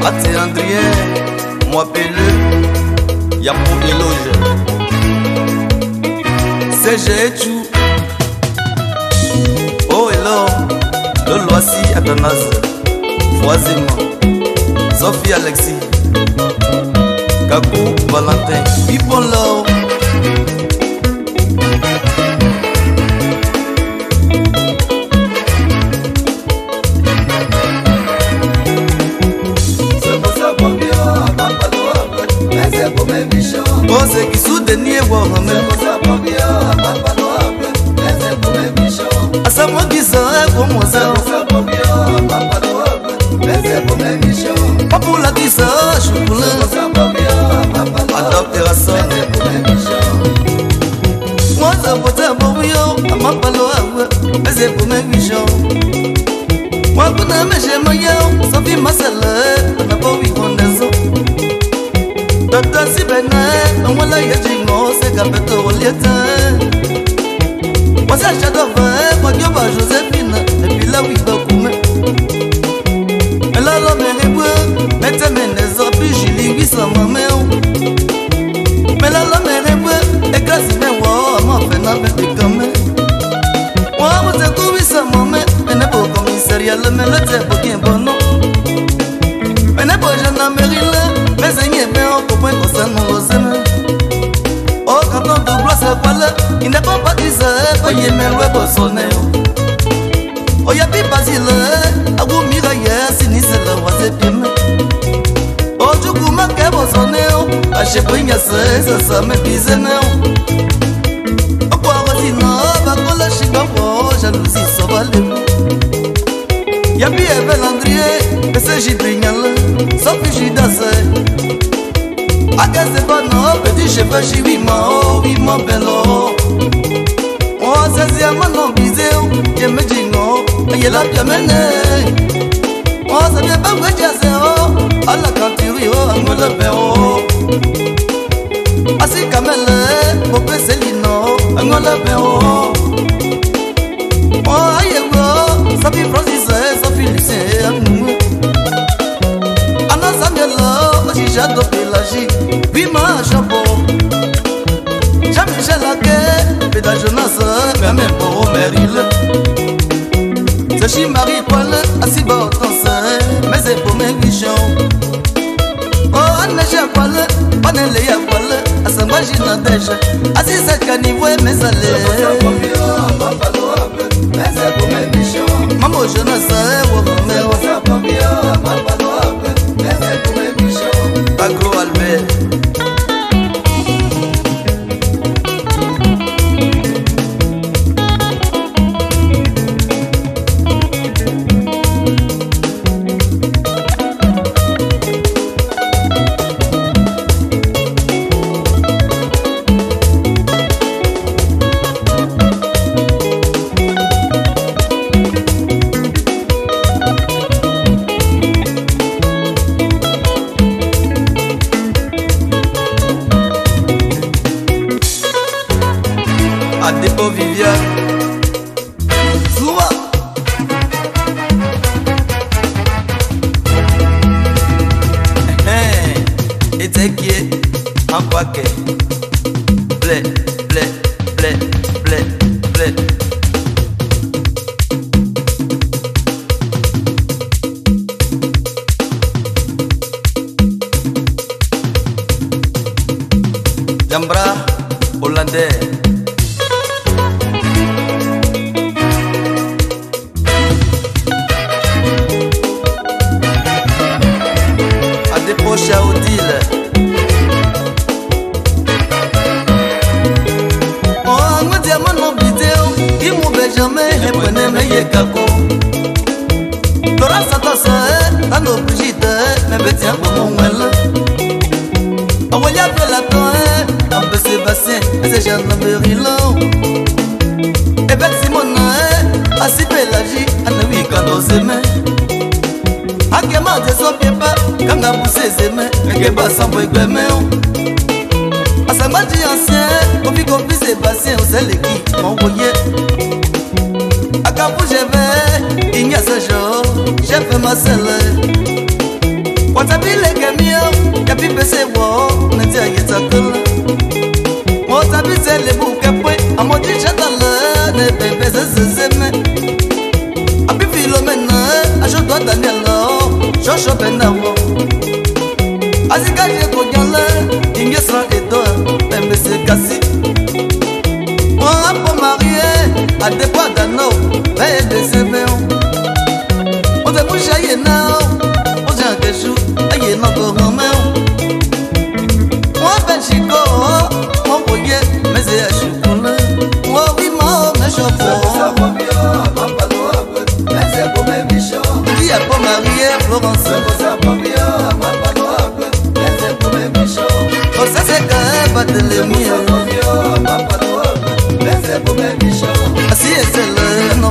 Ate Andrien, moi Péleux, y'a pour éloge. C'est Jéchou. Oh hello, le Loissy Athanase, Foisement, Sophie Alexis, Kakou Valentin, Pipon Law. Oh, c'est qui soutient Warhamé. À sa moi qui serait pour moi ça. Pas pour la qui serait, je pour le. Adopter à ça. Moi, ça peut être pour moi. À ma paloise, mais c'est pour mes michons. Moi, pour ne me j'aime rien. Ça fait ma selle. On n'a pas vu qu'on est ça. Tata si bene, on la yajingo, c'est capeto lieta. Moi ça j'adore, moi Dieu va Joséphine, et puis là oui beaucoup. Mais là l'homme est beau, mettez mes nez, puis Julie oui ça m'a mis. Mais là l'homme est beau, et grâce à moi, moi fait n'a pas de comme. Moi vous êtes oui ça m'a mis, mais n'est pas commissariat, mais le tête pour qui est bon non. Mais n'est pas jeune Amérique. Mais c'est bien, mais on comprend que ça nous ressemble. Oh, quand on double sa parole, il n'est pas dit ça, pas y même le bossonné. Oh, y'a plus facile, à vous mirailler, si ni c'est la voix c'est bien. Oh, du coup, ma qu'est bossonné, à chez Pringa, ça me disait non. Oh, quoi, sinon, va qu'on la chicago, jalousie, ça va le. Y'a plus Evel Andrier, mais c'est Jibrignal, sauf que j'y dansais. Aka c'est pas non, petit chef, j'y oui, ma bello. Oh, c'est un non bisé, j'ai me dit non, et il a bien mené. Oh, ça vient pas que j'ai assez, oh, à la cantine, oh, on me le fait, oh. Assis Kamele, au Pesselino, on me le fait, oh. Oh, aïe, ça fait Francis, ça fait Lucien, Anna Samuela, j'ai j'adopté la J, oui ma chapeau. Jean-Michel Laquet, Péda Jonas, même pour Meril. C'est chez Marie-Paul, assis bas au mais c'est pour mes bichons. Oh, Anne Chapal, Panelle Yapal, à sa machine déjà, assis à Canivoué, mais allez. Maman, je ne sais où Agro Albert. Adépo Viviane Souma et t'es qui est en paquet. Blé, blé, blé, blé, blé. Jambra hollandais. Adépo Chaoudil. Oh, moi diamant mon vidéo, il m'oublie jamais, et prenez mes yekako. Laura Satosa, dans nos Brigitte, mais bétiens pour mon well. On va y appeler la toile, un peu Sébastien, et c'est Jean Berilo. Et ben Simona, assis Pélagie, à ne lui qu'à ses mains. Akema de son pied pas, quand on a poussé ses mains, mais qu'il va s'en pour éclamer. À sa magie ancien, on vit qu'on puisse Sébastien, c'est l'équipe, mon voyer. À Capou, j'ai fait, il y a ce jour, j'ai fait ma selle. Watabile kemio Yapi pese wo Nantia yetakula Watabise le bukepwe Amodi chatala Ne pepe zezeme Api filomena Ajo doa Danielo Joshua Benawo Azikaje konyala Ingesra edoa Pembese kasi On pour marier à des poids d'anneau et des événements. On te bouge à Yénao, on tient des choux à Yénao pour Romain. Moi, ben Chico, mon boyer, mais c'est à Choukoula. Moi, oui, moi, mais je prends. Qui a pour marier Florence? Oh, ça c'est quand même de l'émir. Así es el no